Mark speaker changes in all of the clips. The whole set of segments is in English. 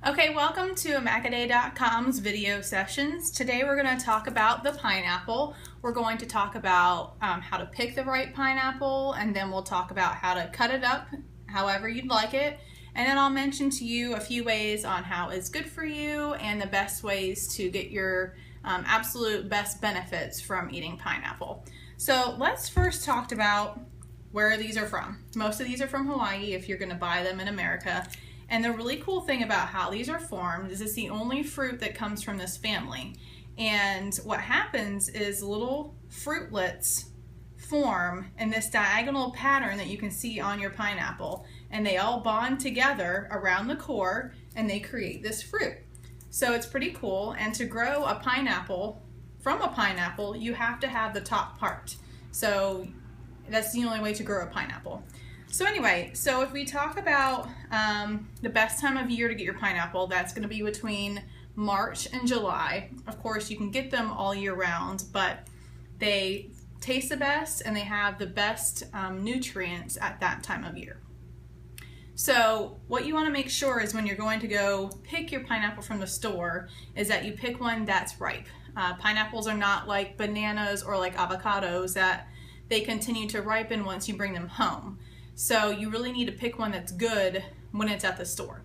Speaker 1: Okay, welcome to Amacaday.com's video sessions. Today we're going to talk about the pineapple. We're going to talk about how to pick the right pineapple, and then we'll talk about how to cut it up however you'd like it. And then I'll mention to you a few ways on how it's good for you and the best ways to get your absolute best benefits from eating pineapple. So let's first talk about where these are from. Most of these are from Hawaii if you're going to buy them in America. And the really cool thing about how these are formed is it's the only fruit that comes from this family. And what happens is little fruitlets form in this diagonal pattern that you can see on your pineapple. And they all bond together around the core and they create this fruit. So it's pretty cool. And to grow a pineapple from a pineapple, you have to have the top part. So that's the only way to grow a pineapple. So anyway, so if we talk about the best time of year to get your pineapple, that's going to be between March and July. Of course, you can get them all year round, but they taste the best and they have the best nutrients at that time of year. So what you want to make sure is when you're going to go pick your pineapple from the store is that you pick one that's ripe. Pineapples are not like bananas or like avocados that they continue to ripen once you bring them home. So you really need to pick one that's good when it's at the store.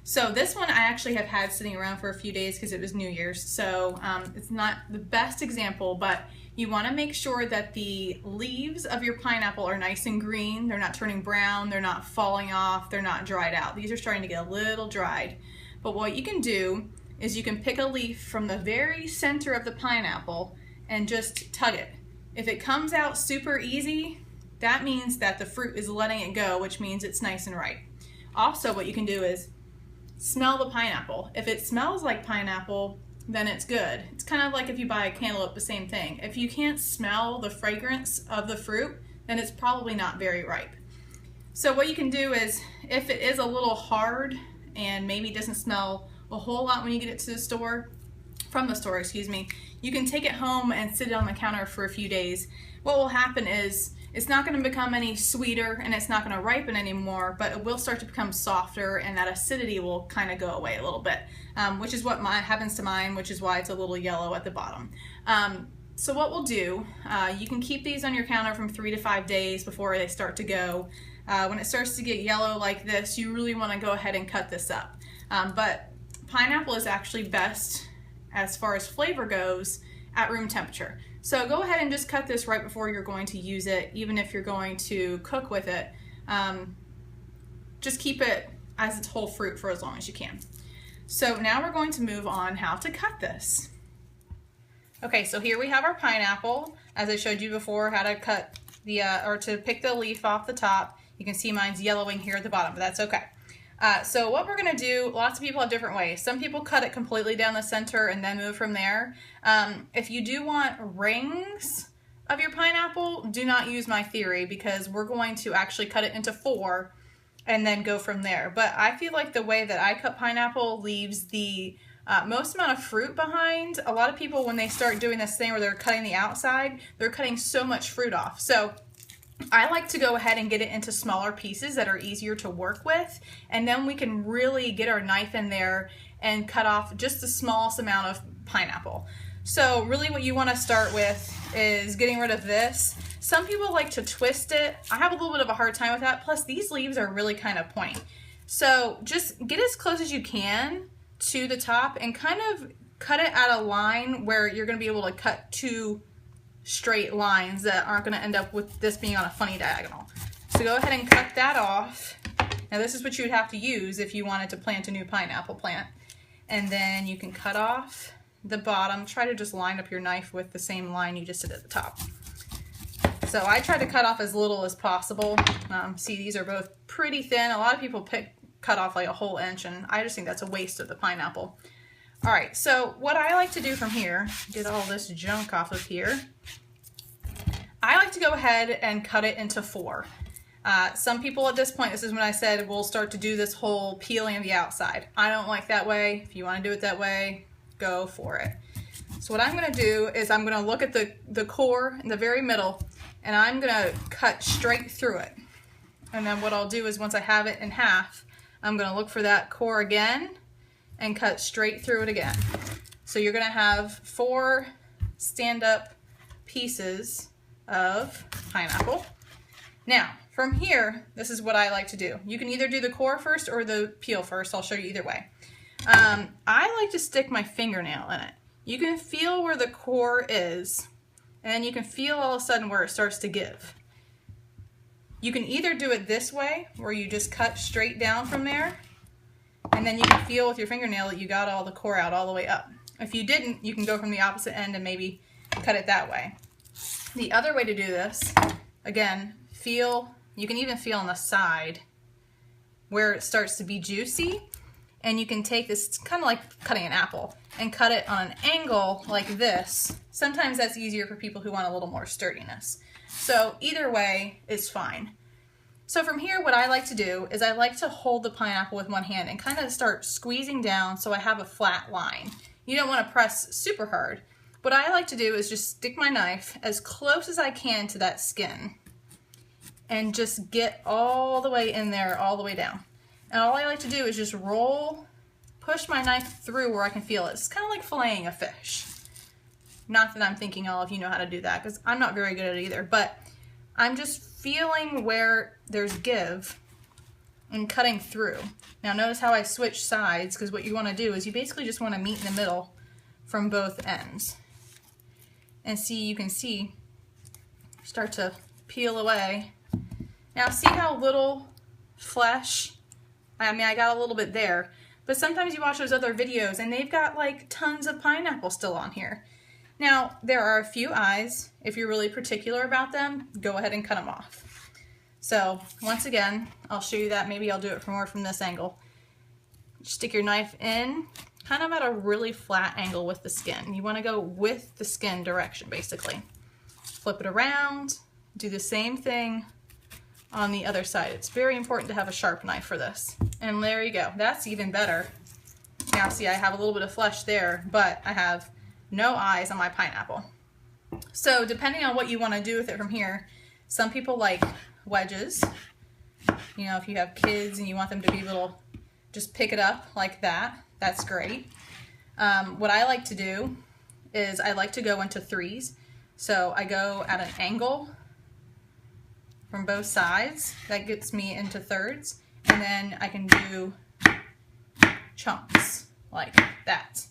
Speaker 1: So this one I actually have had sitting around for a few days because it was New Year's. So it's not the best example, but you want to make sure that the leaves of your pineapple are nice and green. They're not turning brown. They're not falling off. They're not dried out. These are starting to get a little dried. But what you can do is you can pick a leaf from the very center of the pineapple and just tug it. If it comes out super easy, that means that the fruit is letting it go, which means it's nice and ripe. Also, what you can do is smell the pineapple. If it smells like pineapple, then it's good. It's kind of like if you buy a cantaloupe, the same thing. If you can't smell the fragrance of the fruit, then it's probably not very ripe. So what you can do is, if it is a little hard and maybe doesn't smell a whole lot when you get it to the store, from the store, excuse me, you can take it home and sit it on the counter for a few days. What will happen is it's not going to become any sweeter and it's not going to ripen anymore, but it will start to become softer and that acidity will kind of go away a little bit, which is what happens to mine, which is why it's a little yellow at the bottom. So what we'll do, you can keep these on your counter from 3 to 5 days before they start to go. When it starts to get yellow like this, you really want to go ahead and cut this up. But pineapple is actually best as far as flavor goes at room temperature. So go ahead and just cut this right before you're going to use it, even if you're going to cook with it. Just keep it as its whole fruit for as long as you can. So now we're going to move on how to cut this. Okay, so here we have our pineapple. As I showed you before, how to cut the, or to pick the leaf off the top. You can see mine's yellowing here at the bottom, but that's okay. So what we're going to do, lots of people have different ways. Some people cut it completely down the center and then move from there. If you do want rings of your pineapple, do not use my theory because we're going to actually cut it into 4 and then go from there. But I feel like the way that I cut pineapple leaves the most amount of fruit behind. A lot of people, when they start doing this thing where they're cutting the outside, they're cutting so much fruit off. So I like to go ahead and get it into smaller pieces that are easier to work with, and then we can really get our knife in there and cut off just the smallest amount of pineapple. So really what you want to start with is getting rid of this. Some people like to twist it. I have a little bit of a hard time with that, plus these leaves are really kind of pointy. So just get as close as you can to the top and kind of cut it at a line where you're going to be able to cut 2 straight lines that aren't going to end up with this being on a funny diagonal. So go ahead and cut that off. Now this is what you would have to use if you wanted to plant a new pineapple plant. And then you can cut off the bottom. Try to just line up your knife with the same line you just did at the top. So I try to cut off as little as possible. See, these are both pretty thin. A lot of people cut off like a whole inch, and I just think that's a waste of the pineapple. All right, so what I like to do from here, get all this junk off of here, I like to go ahead and cut it into 4. Some people at this point, this is when I said we'll start to do this whole peeling of the outside. I don't like that way. If you want to do it that way, go for it. So what I'm going to do is I'm going to look at the core in the very middle, and I'm going to cut straight through it. And then what I'll do is once I have it in half, I'm going to look for that core again and cut straight through it again. So you're going to have 4 stand-up pieces of pineapple. Now, from here, this is what I like to do. You can either do the core first or the peel first. I'll show you either way. I like to stick my fingernail in it. You can feel where the core is, and then you can feel all of a sudden where it starts to give. You can either do it this way, where you just cut straight down from there, and then you can feel with your fingernail that you got all the core out all the way up. If you didn't, you can go from the opposite end and maybe cut it that way. The other way to do this, again, you can even feel on the side where it starts to be juicy, and you can take this, it's kind of like cutting an apple, and cut it on an angle like this. Sometimes that's easier for people who want a little more sturdiness. So either way is fine. So from here, what I like to do is I like to hold the pineapple with one hand and kind of start squeezing down so I have a flat line. You don't want to press super hard. What I like to do is just stick my knife as close as I can to that skin and just get all the way in there, all the way down. And all I like to do is just push my knife through where I can feel it. It's kind of like filleting a fish. Not that I'm thinking all of you know how to do that, because I'm not very good at it either, but I'm just feeling where there's give and cutting through. Now notice how I switch sides, because what you want to do is you basically just want to meet in the middle from both ends. And see, you can see, start to peel away. Now see how little flesh, I got a little bit there, but sometimes you watch those other videos and they've got like tons of pineapple still on here. Now, there are a few eyes. If you're really particular about them, go ahead and cut them off. So, once again, I'll show you that. Maybe I'll do it more from this angle. Stick your knife in, kind of at a really flat angle with the skin. You want to go with the skin direction, basically. Flip it around, do the same thing on the other side. It's very important to have a sharp knife for this. And there you go. That's even better. Now, see, I have a little bit of flesh there, but I have no eyes on my pineapple. So depending on what you want to do with it from here, some people like wedges. You know, if you have kids and you want them to be little, just pick it up like that. That's great. What I like to do is I like to go into 3s. So I go at an angle from both sides. That gets me into 3rds. And then I can do chunks like that.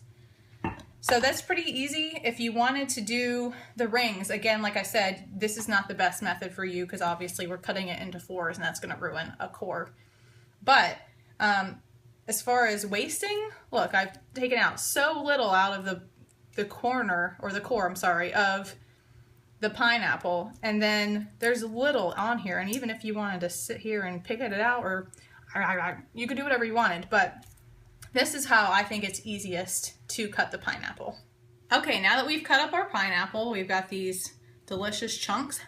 Speaker 1: So that's pretty easy. If you wanted to do the rings, again, like I said, this is not the best method for you because obviously we're cutting it into 4s and that's going to ruin a core. But as far as wasting, look, I've taken out so little out of the corner, or the core, I'm sorry, of the pineapple, and then there's little on here. And even if you wanted to sit here and pick it out, or you could do whatever you wanted, but this is how I think it's easiest to cut the pineapple. Okay, now that we've cut up our pineapple, we've got these delicious chunks.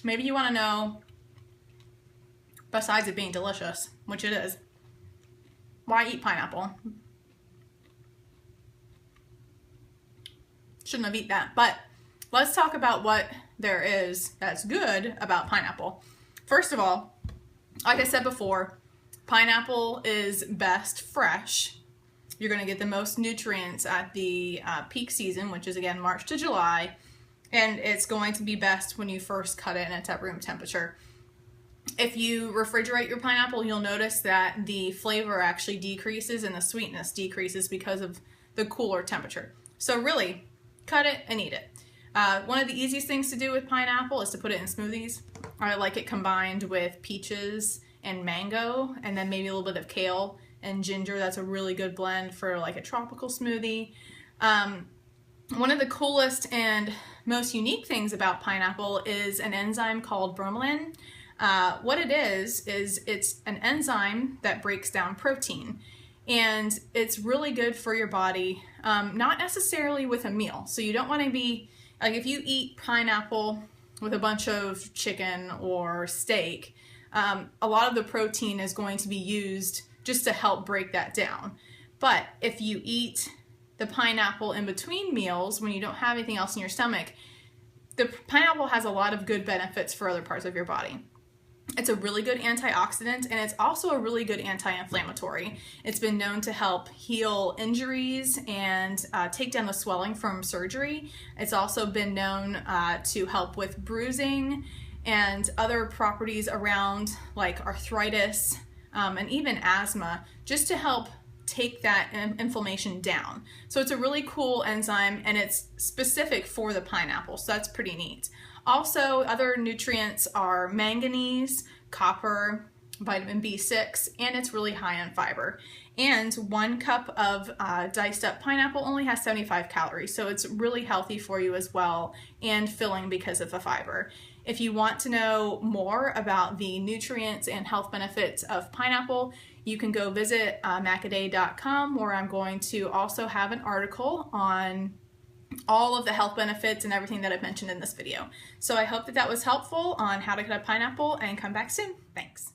Speaker 1: Maybe you want to know, besides it being delicious, which it is, why eat pineapple? Shouldn't have eaten that, but let's talk about what there is that's good about pineapple. First of all, like I said before, pineapple is best fresh. You're going to get the most nutrients at the peak season, which is again March to July, and it's going to be best when you first cut it and it's at room temperature. If you refrigerate your pineapple, you'll notice that the flavor actually decreases and the sweetness decreases because of the cooler temperature. So really, cut it and eat it. One of the easiest things to do with pineapple is to put it in smoothies. I like it combined with peaches and mango, and then maybe a little bit of kale and ginger. That's a really good blend for like a tropical smoothie. One of the coolest and most unique things about pineapple is an enzyme called bromelain. What it is it's an enzyme that breaks down protein, and it's really good for your body, not necessarily with a meal. So you don't want to be, like if you eat pineapple with a bunch of chicken or steak, a lot of the protein is going to be used just to help break that down. But if you eat the pineapple in between meals, when you don't have anything else in your stomach, the pineapple has a lot of good benefits for other parts of your body. It's a really good antioxidant, and it's also a really good anti-inflammatory. It's been known to help heal injuries and take down the swelling from surgery. It's also been known to help with bruising and other properties around like arthritis and even asthma, just to help take that inflammation down. So it's a really cool enzyme, and it's specific for the pineapple, so that's pretty neat. Also, other nutrients are manganese, copper, vitamin B6, and it's really high in fiber. And 1 cup of diced up pineapple only has 75 calories, so it's really healthy for you as well, and filling because of the fiber. If you want to know more about the nutrients and health benefits of pineapple, you can go visit macaday.com, where I'm going to also have an article on all of the health benefits and everything that I've mentioned in this video. So I hope that that was helpful on how to cut a pineapple, and come back soon. Thanks.